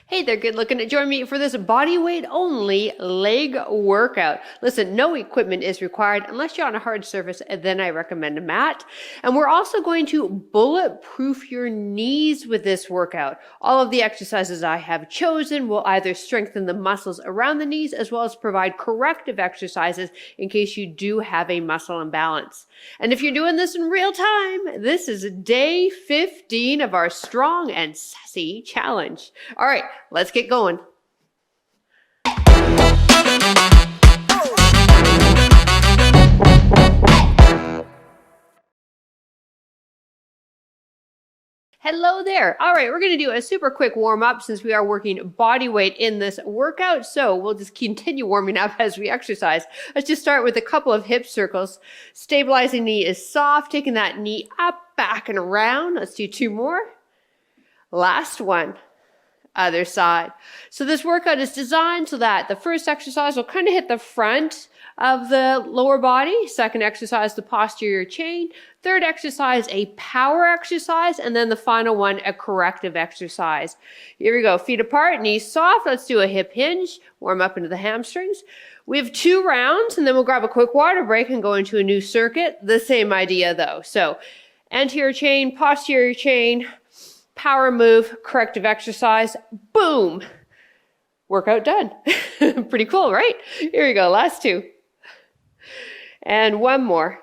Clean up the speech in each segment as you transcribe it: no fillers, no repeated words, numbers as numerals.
Hey there, good looking to join me for this body weight only leg workout. Listen, no equipment is required unless you're on a hard surface, and then I recommend a mat. And we're also going to bulletproof your knees with this workout. All of the exercises I have chosen will either strengthen the muscles around the knees as well as provide corrective exercises in case you do have a muscle imbalance. And if you're doing this in real time, this is day 15 of our Strong and Sassy challenge. All right, let's get going. Hello there. All right, we're going to do a super quick warm up since we are working body weight in this workout. So we'll just continue warming up as we exercise. Let's just start with a couple of hip circles. Stabilizing knee is soft, taking that knee up, back, and around. Let's do two more. Last one. Other side. So this workout is designed so that the first exercise will kind of hit the front of the lower body. Second exercise, the posterior chain. Third exercise, a power exercise. And then the final one, a corrective exercise. Here we go. Feet apart, knees soft. Let's do a hip hinge. Warm up into the hamstrings. We have 2 rounds and then we'll grab a quick water break and go into a new circuit. The same idea though. So anterior chain, posterior chain, power move, corrective exercise, boom. Workout done. Pretty cool, right? Here we go, last 2. And one more.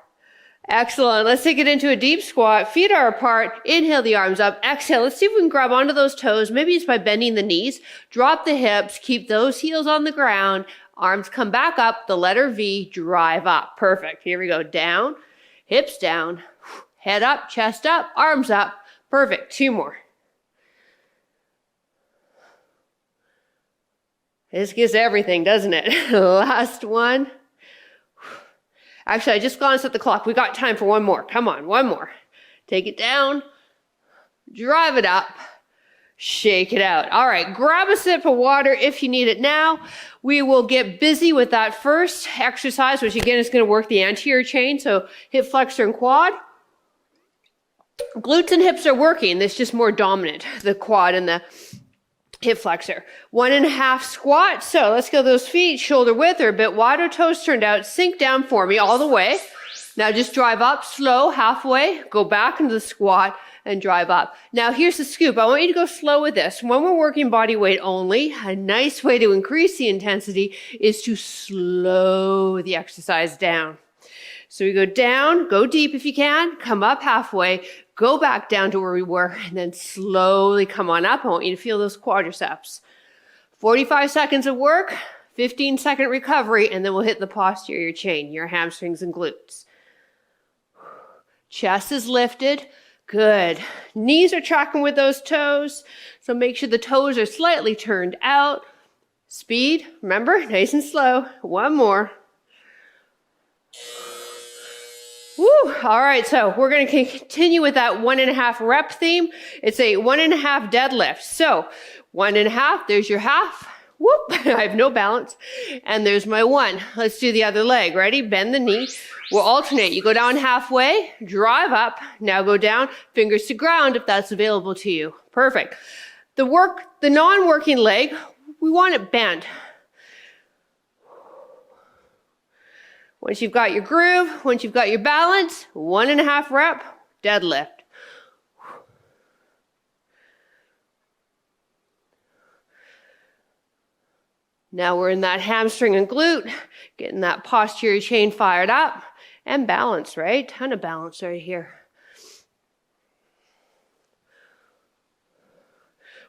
Excellent. Let's take it into a deep squat. Feet are apart. Inhale the arms up. Exhale. Let's see if we can grab onto those toes. Maybe it's by bending the knees. Drop the hips. Keep those heels on the ground. Arms come back up. The letter V. Drive up. Perfect. Here we go. Down. Hips down. Head up. Chest up. Arms up. Perfect. 2 more. This gives everything, doesn't it? Last one. Actually, I just glanced at the clock. We got time for one more. Come on, one more. Take it down. Drive it up. Shake it out. All right, grab a sip of water if you need it now. We will get busy with that first exercise, which again is going to work the anterior chain. So hip flexor and quad. Glutes and hips are working. It's just more dominant, the quad and the hip flexor. 1.5 squat. So let's go those feet shoulder width or a bit wider, toes turned out. Sink down for me all the way. Now just drive up slow, halfway, go back into the squat and drive up. Now here's the scoop. I want you to go slow with this. When we're working body weight only, a nice way to increase the intensity is to slow the exercise down. So we go down, go deep if you can, come up halfway, go back down to where we were, and then slowly come on up. I want you to feel those quadriceps. 45 seconds of work, 15-second recovery, and then we'll hit the posterior chain, your hamstrings and glutes. Chest is lifted. Good. Knees are tracking with those toes, so make sure the toes are slightly turned out. Speed, remember, nice and slow. One more. Woo! All right, so we're going to continue with that 1.5 rep theme. It's a 1.5 deadlift. So 1.5, there's your half. Whoop! I have no balance. And there's my 1. Let's do the other leg. Ready? Bend the knee. We'll alternate. You go down halfway, drive up. Now go down, fingers to ground if that's available to you. Perfect. The non-working leg, we want it bent. Once you've got your groove, once you've got your balance, 1.5 rep, deadlift. Now we're in that hamstring and glute, getting that posterior chain fired up and balance, right? Ton of balance right here.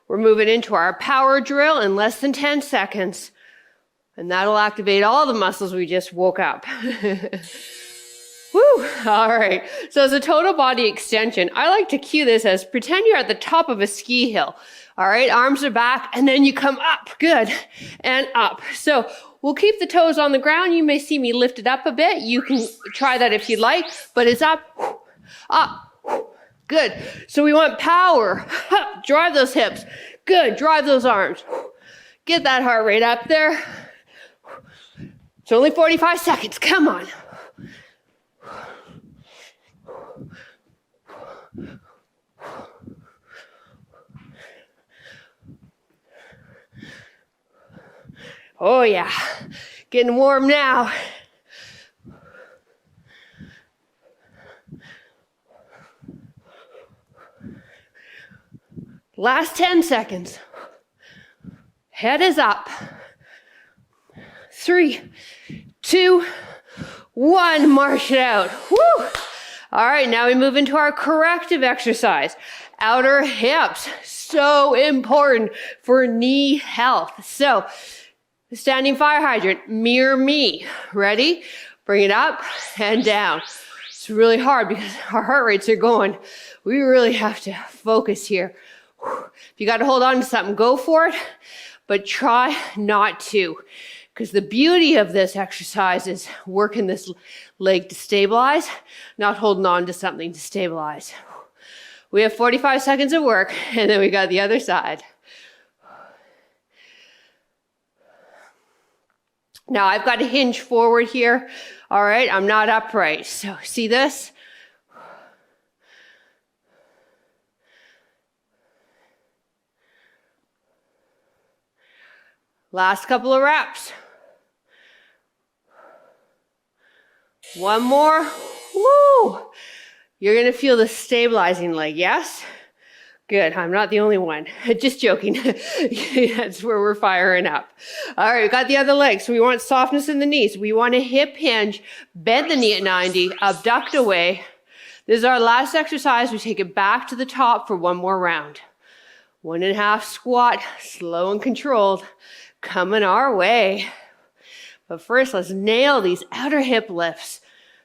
We're moving into our power drill in less than 10 seconds. And that'll activate all the muscles we just woke up. Woo! All right. So as a total body extension, I like to cue this as pretend you're at the top of a ski hill. All right. Arms are back and then you come up. Good. And up. So we'll keep the toes on the ground. You may see me lift it up a bit. You can try that if you'd like, but it's up, up. Good. So we want power. Drive those hips. Good. Drive those arms. Get that heart rate up there. It's only 45 seconds. Come on. Oh yeah, getting warm now. Last 10 seconds. Head is up. 3, 2, 1, march it out. Woo! All right, now we move into our corrective exercise. Outer hips, so important for knee health. So, standing fire hydrant, mirror me. Ready? Bring it up and down. It's really hard because our heart rates are going. We really have to focus here. If you got to hold on to something, go for it, but try not to. Because the beauty of this exercise is working this leg to stabilize, not holding on to something to stabilize. We have 45 seconds of work, and then we got the other side. Now I've got to hinge forward here. All right, I'm not upright. So see this? Last couple of reps. One more. Woo! You're going to feel the stabilizing leg, yes? Good. I'm not the only one. Just joking. That's where we're firing up. All right, we got the other leg. So we want softness in the knees. We want to hip hinge, bend the knee at 90, abduct away. This is our last exercise. We take it back to the top for one more round. 1.5 squat, slow and controlled, coming our way. But first, let's nail these outer hip lifts.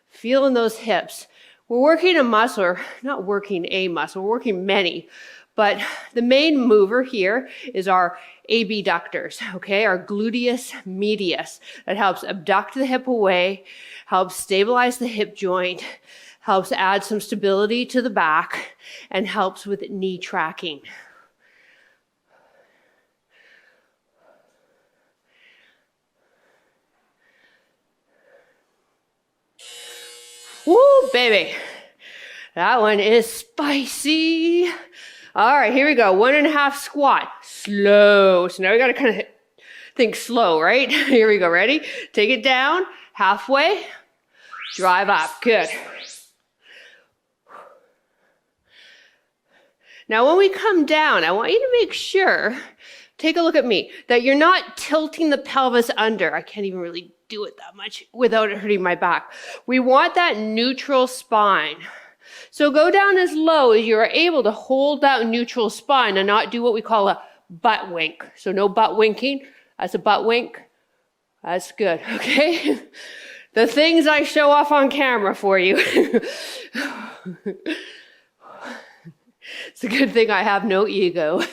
Feeling those hips. We're working a muscle, or not working a muscle, we're working many. But the main mover here is our abductors, okay? Our gluteus medius. That helps abduct the hip away, helps stabilize the hip joint, helps add some stability to the back, and helps with knee tracking. Woo, baby. That one is spicy. All right, here we go. 1.5 squat. Slow. So now we got to kind of think slow, right? Here we go. Ready? Take it down. Halfway. Drive up. Good. Now, when we come down, I want you to make sure, take a look at me, that you're not tilting the pelvis under. I can't even really do it that much without it hurting my back. We want that neutral spine. So go down as low as you're able to hold that neutral spine and not do what we call a butt wink. So no butt winking. That's a butt wink. That's good, okay? The things I show off on camera for you. It's a good thing I have no ego.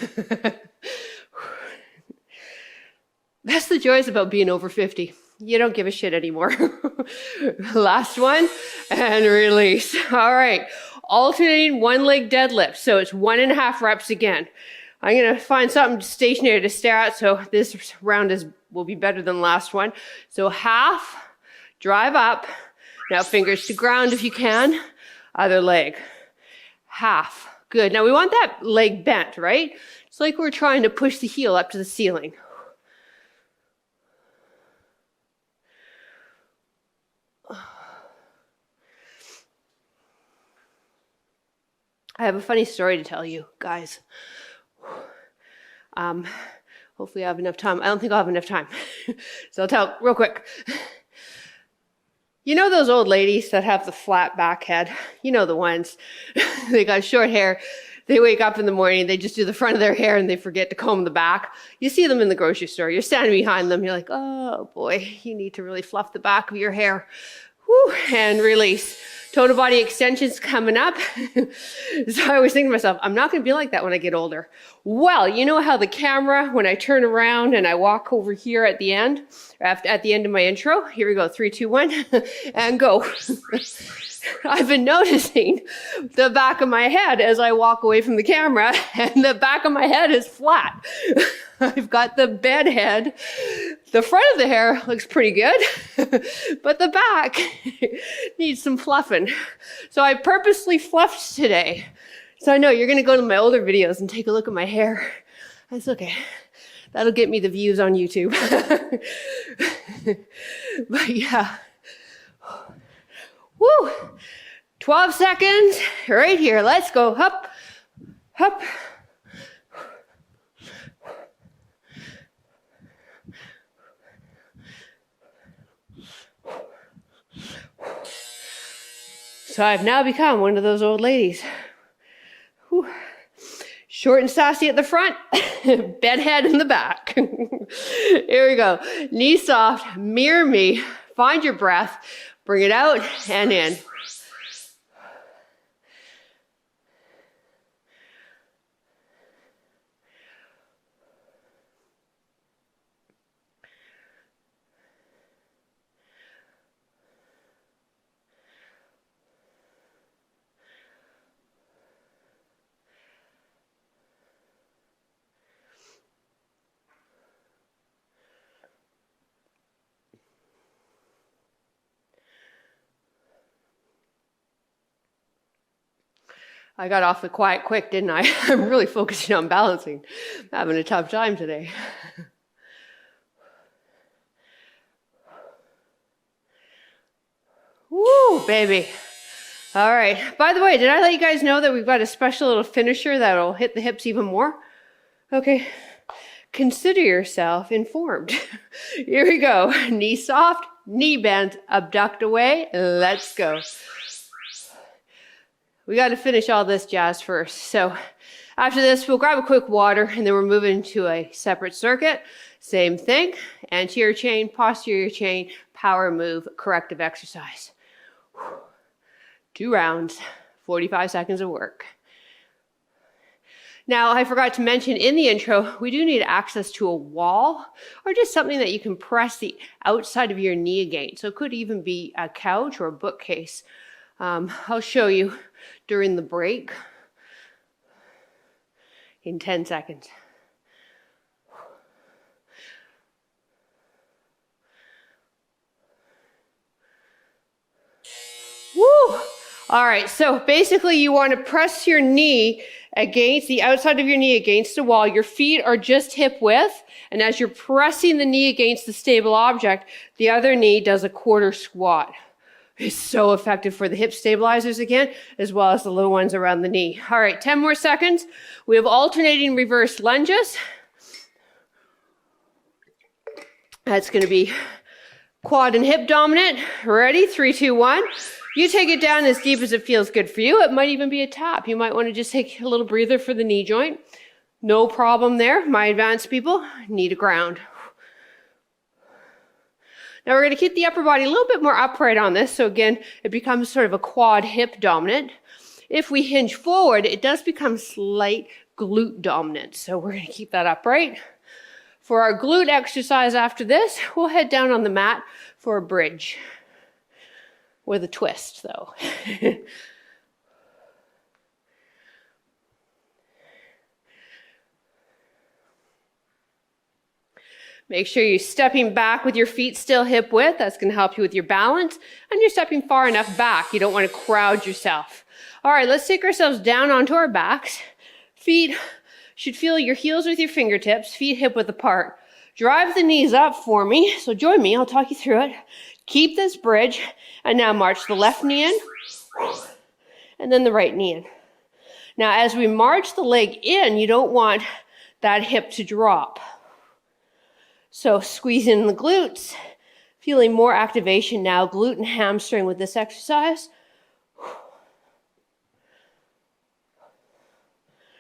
That's the joys about being over 50. You don't give a shit anymore. Last one, and release. All right, alternating one leg deadlift. So it's 1.5 reps again. I'm gonna find something stationary to stare at, so this round will be better than the last one. So half, drive up. Now fingers to ground if you can. Other leg. Half. Good. Now we want that leg bent, right? It's like we're trying to push the heel up to the ceiling. I have a funny story to tell you, guys. Hopefully I have enough time. I don't think I'll have enough time. So I'll tell real quick. You know those old ladies that have the flat back head? You know the ones. They got short hair. They wake up in the morning, they just do the front of their hair and they forget to comb the back. You see them in the grocery store. You're standing behind them. You're like, oh boy, you need to really fluff the back of your hair. Whew, and release. Total body extensions coming up. So I always think to myself, I'm not going to be like that when I get older. Well, you know how the camera, when I turn around and I walk over here at the end, at the end of my intro, here we go, 3, 2, 1, and go. I've been noticing the back of my head as I walk away from the camera, and the back of my head is flat. I've got the bed head. The front of the hair looks pretty good, but the back needs some fluffing. So I purposely fluffed today. So I know you're going to go to my older videos and take a look at my hair. That's okay. That'll get me the views on YouTube. But yeah. Woo! 12 seconds right here. Let's go. Up, up. So I've now become one of those old ladies. Whew. Short and sassy at the front, bedhead in the back. Here we go. Knee soft, mirror me, find your breath, bring it out and in. I got off the quiet quick, didn't I? I'm really focusing on balancing. I'm having a tough time today. Woo, baby. All right. By the way, did I let you guys know that we've got a special little finisher that'll hit the hips even more? Okay. Consider yourself informed. Here we go. Knee soft, knee bent, abduct away. Let's go. We got to finish all this jazz first. So after this, we'll grab a quick water and then we're moving to a separate circuit. Same thing, anterior chain, posterior chain, power move, corrective exercise. 2 rounds, 45 seconds of work. Now, I forgot to mention in the intro, we do need access to a wall or just something that you can press the outside of your knee against. So it could even be a couch or a bookcase. I'll show you during the break in 10 seconds. Woo! All right, so basically you want to press your knee against the outside of your knee against the wall. Your feet are just hip width, and as you're pressing the knee against the stable object, the other knee does a quarter squat. It's so effective for the hip stabilizers again, as well as the little ones around the knee. All right, 10 more seconds. We have alternating reverse lunges. That's going to be quad and hip dominant. Ready? 3, 2, 1. You take it down as deep as it feels good for you. It might even be a tap. You might want to just take a little breather for the knee joint. No problem there. My advanced people need a ground. Now we're going to keep the upper body a little bit more upright on this. So again, it becomes sort of a quad hip dominant. If we hinge forward, it does become slight glute dominant. So we're going to keep that upright. For our glute exercise after this, we'll head down on the mat for a bridge. With a twist though. Make sure you're stepping back with your feet still hip width. That's going to help you with your balance. And you're stepping far enough back. You don't want to crowd yourself. All right, let's take ourselves down onto our backs. Feet should feel your heels with your fingertips. Feet hip width apart. Drive the knees up for me. So join me. I'll talk you through it. Keep this bridge. And now march the left knee in. And then the right knee in. Now, as we march the leg in, you don't want that hip to drop. So squeeze in the glutes, feeling more activation now, glute and hamstring with this exercise.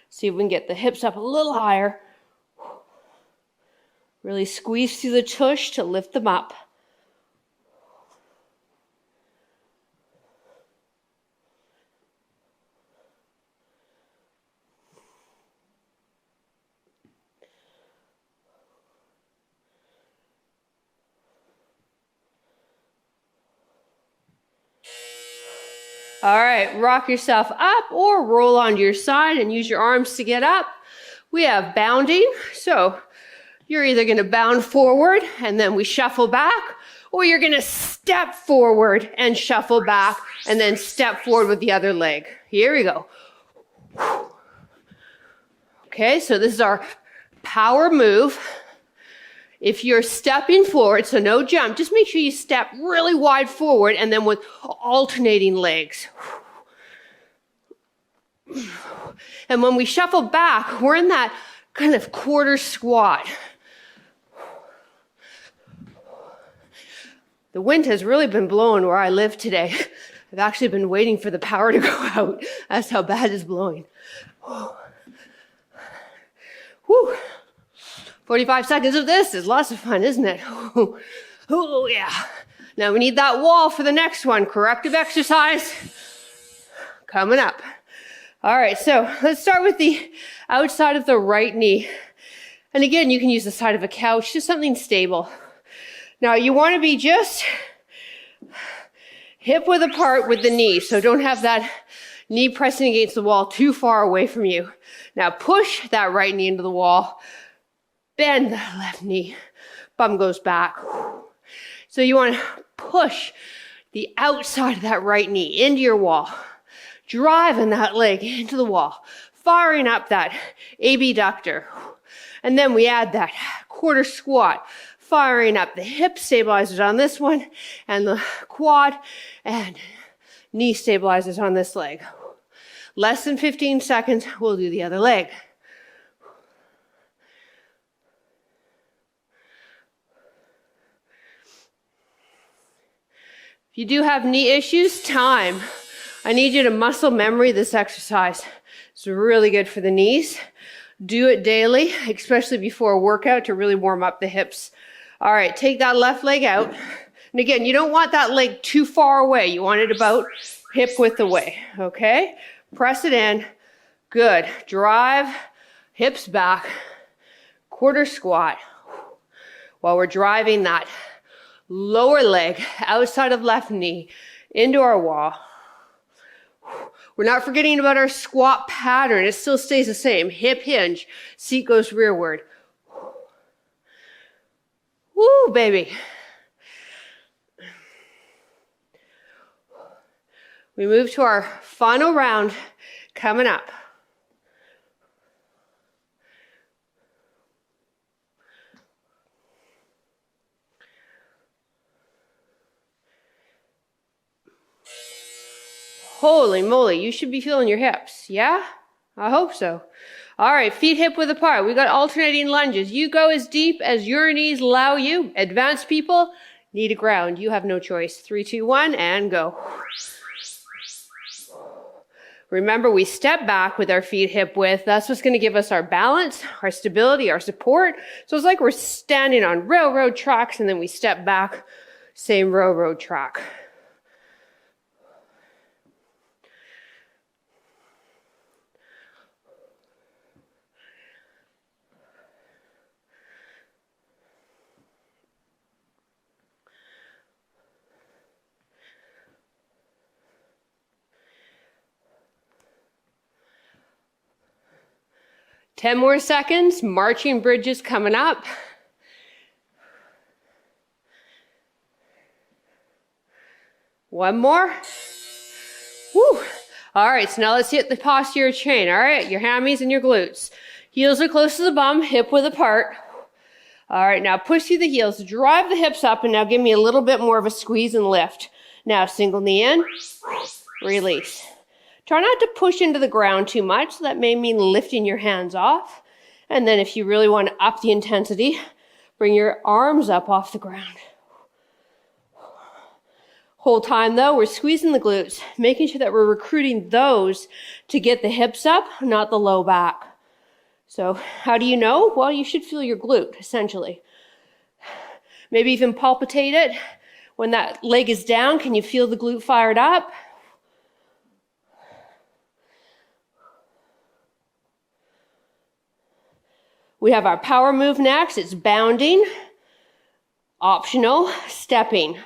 See if we can get the hips up a little higher. Really squeeze through the tush to lift them up. All right, rock yourself up or roll onto your side and use your arms to get up. We have bounding. So you're either going to bound forward and then we shuffle back, or you're going to step forward and shuffle back and then step forward with the other leg. Here we go. Okay, so this is our power move. If you're stepping forward, so no jump, just make sure you step really wide forward and then with alternating legs. And when we shuffle back, we're in that kind of quarter squat. The wind has really been blowing where I live today. I've actually been waiting for the power to go out. That's how bad it's blowing. Whew. 45 seconds of this is lots of fun, isn't it? Oh, yeah. Now we need that wall for the next one. Corrective exercise coming up. All right, so let's start with the outside of the right knee. And again, you can use the side of a couch, just something stable. Now you want to be just hip width apart with the knee, so don't have that knee pressing against the wall too far away from you. Now push that right knee into the wall, bend that left knee, bum goes back. So you want to push the outside of that right knee into your wall, driving that leg into the wall, firing up that abductor. And then we add that quarter squat, firing up the hip stabilizers on this one and the quad and knee stabilizers on this leg. Less than 15 seconds, we'll do the other leg. If you do have knee issues, I need you to muscle memory this exercise. It's really good for the knees. Do it daily, especially before a workout to really warm up the hips. All right, take that left leg out. And again, you don't want that leg too far away. You want it about hip width away, okay? Press it in. Good. Drive, hips back, quarter squat. While we're driving that lower leg outside of left knee into our wall. We're not forgetting about our squat pattern. It still stays the same. Hip hinge, seat goes rearward. Woo, baby. We move to our final round coming up. Holy moly, you should be feeling your hips. Yeah? I hope so. All right, feet hip width apart. We got alternating lunges. You go as deep as your knees allow you. Advanced people, knee to ground. You have no choice. 3, 2, 1, and go. Remember, we step back with our feet hip width. That's what's going to give us our balance, our stability, our support. So it's like we're standing on railroad tracks and then we step back, same railroad track. Ten more seconds, marching bridges coming up. One more. Woo. All right, so now let's hit the posterior chain. All right, your hammies and your glutes. Heels are close to the bum, hip width apart. All right, now push through the heels, drive the hips up, and now give me a little bit more of a squeeze and lift. Now single knee in, release. Try not to push into the ground too much. That may mean lifting your hands off. And then if you really want to up the intensity, bring your arms up off the ground. Whole time though, we're squeezing the glutes, making sure that we're recruiting those to get the hips up, not the low back. So how do you know? Well, you should feel your glute, essentially. Maybe even palpitate it. When that leg is down, can you feel the glute fired up? We have our power move next. It's bounding, optional, stepping.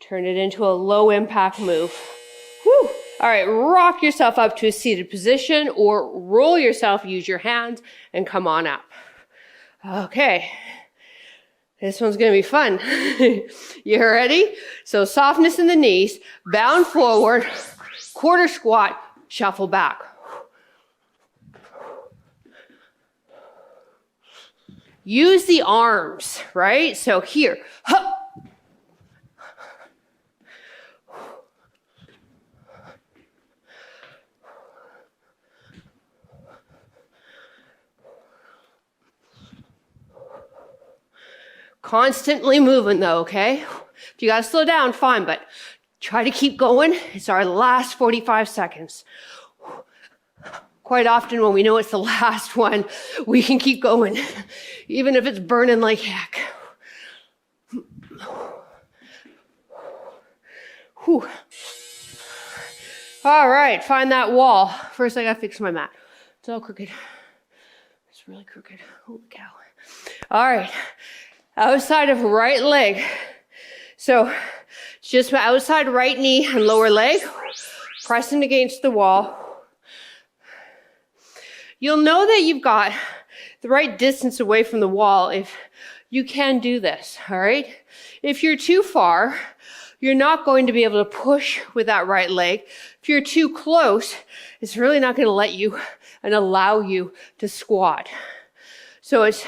Turn it into a low impact move. Whew. All right, rock yourself up to a seated position or roll yourself, use your hands, and come on up. Okay, this one's gonna be fun. You ready? So softness in the knees, bound forward, quarter squat, shuffle back. use the arms, right? So here, huh. Constantly moving though, okay? If you gotta slow down, fine, but try to keep going. It's our last 45 seconds. Quite often when we know it's the last one, we can keep going, even if it's burning like heck. Whew. All right, find that wall. First, I gotta fix my mat. It's all crooked. It's really crooked. Holy cow. All right, outside of right leg. So just my outside right knee and lower leg, pressing against the wall. You'll know that you've got the right distance away from the wall if you can do this, all right? If you're too far, you're not going to be able to push with that right leg. If you're too close, it's really not going to let you and allow you to squat. So it's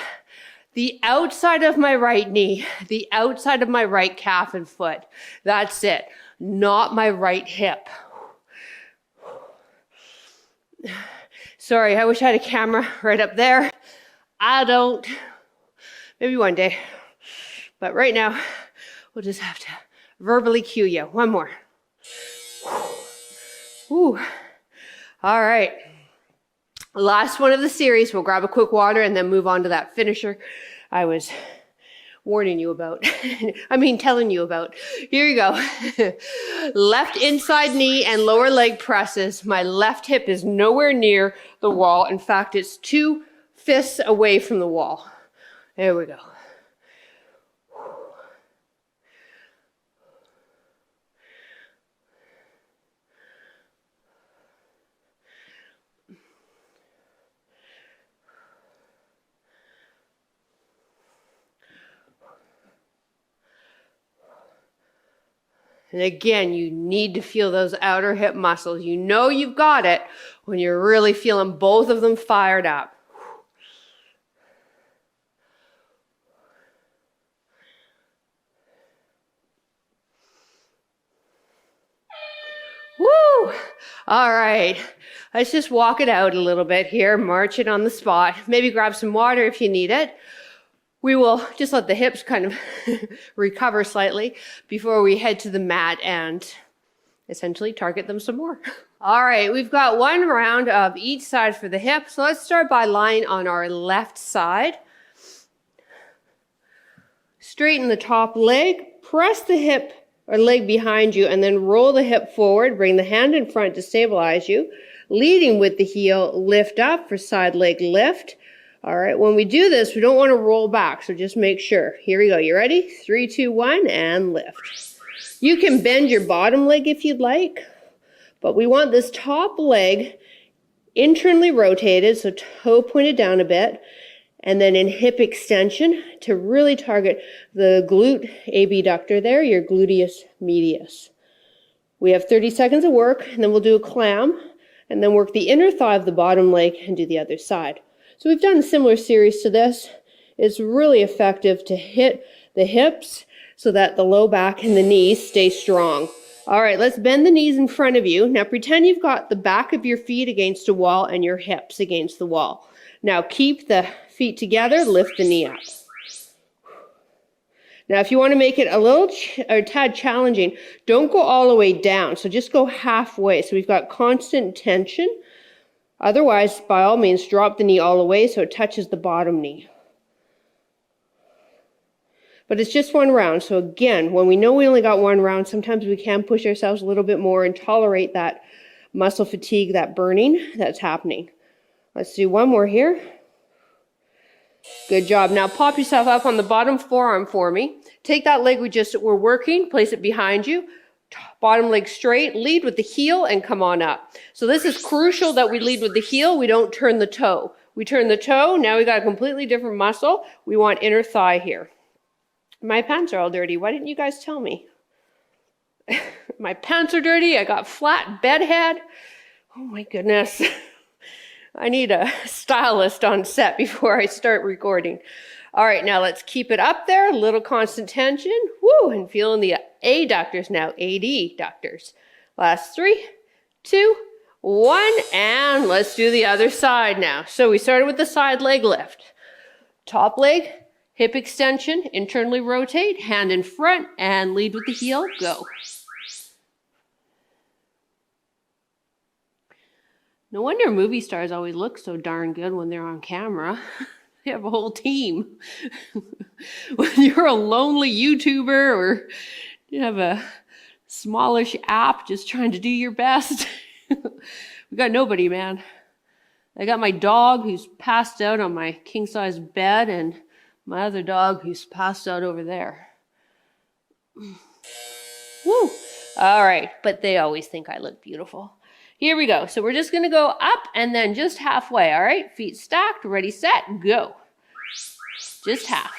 the outside of my right knee, the outside of my right calf and foot. That's it, not my right hip. Sorry, I wish I had a camera right up there. I don't. Maybe one day. But right now, we'll just have to verbally cue you. One more. Ooh. All right. Last one of the series. We'll grab a quick water and then move on to that finisher I was warning you about. Telling you about. Here you go. Left inside knee and lower leg presses. My left hip is nowhere near the wall. In fact, it's 2 fists away from the wall. There we go. And again, you need to feel those outer hip muscles. You know you've got it when you're really feeling both of them fired up. Woo! All right. Let's just walk it out a little bit here. March it on the spot. Maybe grab some water if you need it. We will just let the hips kind of recover slightly before we head to the mat and essentially target them some more. All right, we've got 1 round of each side for the hip. So let's start by lying on our left side. Straighten the top leg, press the hip or leg behind you, and then roll the hip forward. Bring the hand in front to stabilize you. Leading with the heel, lift up for side leg lift. All right, when we do this, we don't want to roll back, so just make sure. Here we go. You ready? 3, 2, 1, and lift. You can bend your bottom leg if you'd like, but we want this top leg internally rotated, so toe pointed down a bit, and then in hip extension to really target the glute abductor there, your gluteus medius. We have 30 seconds of work, and then we'll do a clam, and then work the inner thigh of the bottom leg and do the other side. So we've done a similar series to this. It's really effective to hit the hips so that the low back and the knees stay strong. All right, let's bend the knees in front of you. Now pretend you've got the back of your feet against a wall and your hips against the wall. Now keep the feet together, lift the knee up. Now if you want to make it a little or tad challenging, don't go all the way down. So just go halfway. So we've got constant tension. Otherwise, by all means, drop the knee all the way so it touches the bottom knee. But it's just 1 round. So again, when we know we only got 1 round, sometimes we can push ourselves a little bit more and tolerate that muscle fatigue, that burning that's happening. Let's do 1 more here. Good job. Now pop yourself up on the bottom forearm for me. Take that leg we just were working, place it behind you. Bottom leg straight, lead with the heel and come on up. So this is crucial that we lead with the heel. We don't turn the toe. We turn the toe, now we got a completely different muscle. We want inner thigh here. My pants are all dirty. Why didn't you guys tell me? My pants are dirty. I got flat bed head. Oh my goodness. I need a stylist on set before I start recording. All right, now let's keep it up there, a little constant tension. Woo, and feeling the adductors now, adductors. Last 3, 2, 1, and let's do the other side now. So we started with the side leg lift. Top leg, hip extension, internally rotate, hand in front, and lead with the heel, go. No wonder movie stars always look so darn good when they're on camera. They have a whole team. When you're a lonely YouTuber or you have a smallish app just trying to do your best, we got nobody, man. I got my dog who's passed out on my king-size bed and my other dog who's passed out over there. Woo! All right, but they always think I look beautiful. Here we go. So we're just going to go up and then just halfway, all right? Feet stacked, ready, set, go. Just half.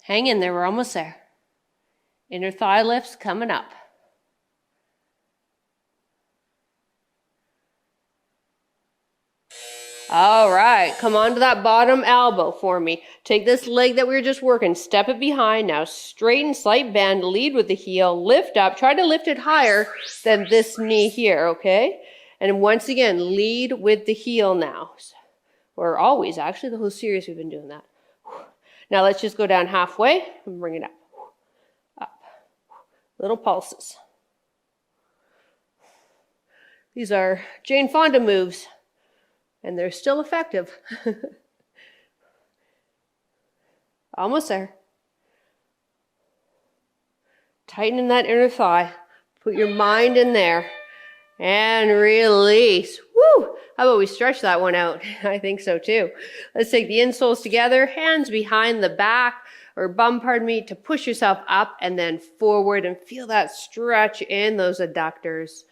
Hang in there, we're almost there. Inner thigh lifts coming up. All right, come on to that bottom elbow for me. Take this leg that we were just working, step it behind. Now straighten, slight bend, lead with the heel, lift up. Try to lift it higher than this knee here, okay? And once again, lead with the heel now. Or always, actually, the whole series we've been doing that. Now let's just go down halfway and bring it up. Little pulses. These are Jane Fonda moves, and they're still effective. Almost there. Tighten that inner thigh. Put your mind in there. And release. Woo! How about we stretch that one out? I think so too. Let's take the insoles together, hands behind the back, or bum, pardon me, to push yourself up and then forward and feel that stretch in those adductors.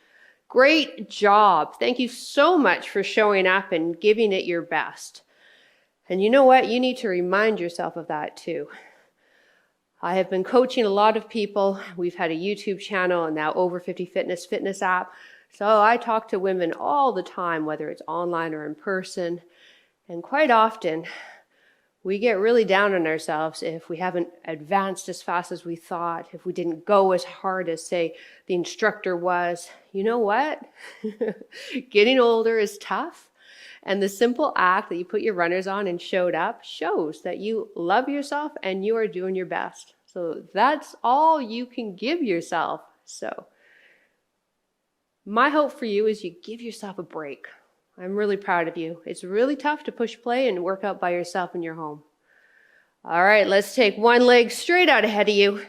Great job. Thank you so much for showing up and giving it your best. And you know what? You need to remind yourself of that too. I have been coaching a lot of people. We've had a YouTube channel and now Over 50 fitness app. So I talk to women all the time, whether it's online or in person. And quite often, we get really down on ourselves if we haven't advanced as fast as we thought, if we didn't go as hard as, say, the instructor was. You know what? Getting older is tough. And the simple act that you put your runners on and showed up shows that you love yourself and you are doing your best. So that's all you can give yourself. So my hope for you is you give yourself a break. I'm really proud of you. It's really tough to push play and work out by yourself in your home. All right, let's take one leg straight out ahead of you.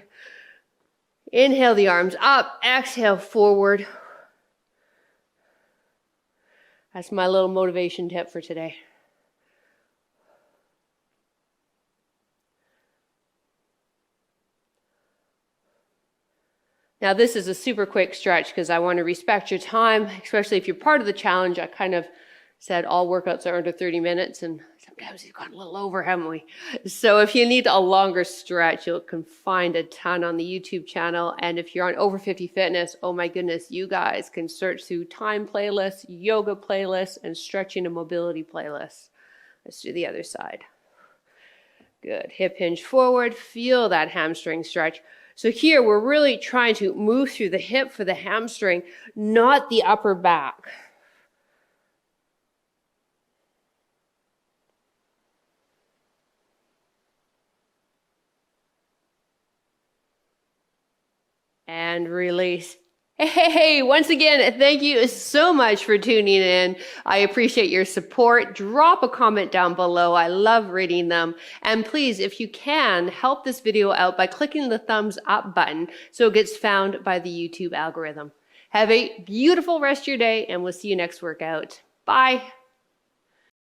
Inhale the arms up, exhale forward. That's my little motivation tip for today. Now this is a super quick stretch because I want to respect your time, especially if you're part of the challenge. I kind of said all workouts are under 30 minutes and sometimes we've gone a little over, haven't we? So if you need a longer stretch, you can find a ton on the YouTube channel. And if you're on Over 50 Fitness, oh my goodness, you guys can search through time playlists, yoga playlists, and stretching and mobility playlists. Let's do the other side. Good. Hip hinge forward. Feel that hamstring stretch. So here we're really trying to move through the hip for the hamstring, not the upper back. And release. Hey, once again, thank you so much for tuning in. I appreciate your support. Drop a comment down below. I love reading them. And please, if you can, help this video out by clicking the thumbs up button so it gets found by the YouTube algorithm. Have a beautiful rest of your day, and we'll see you next workout. Bye.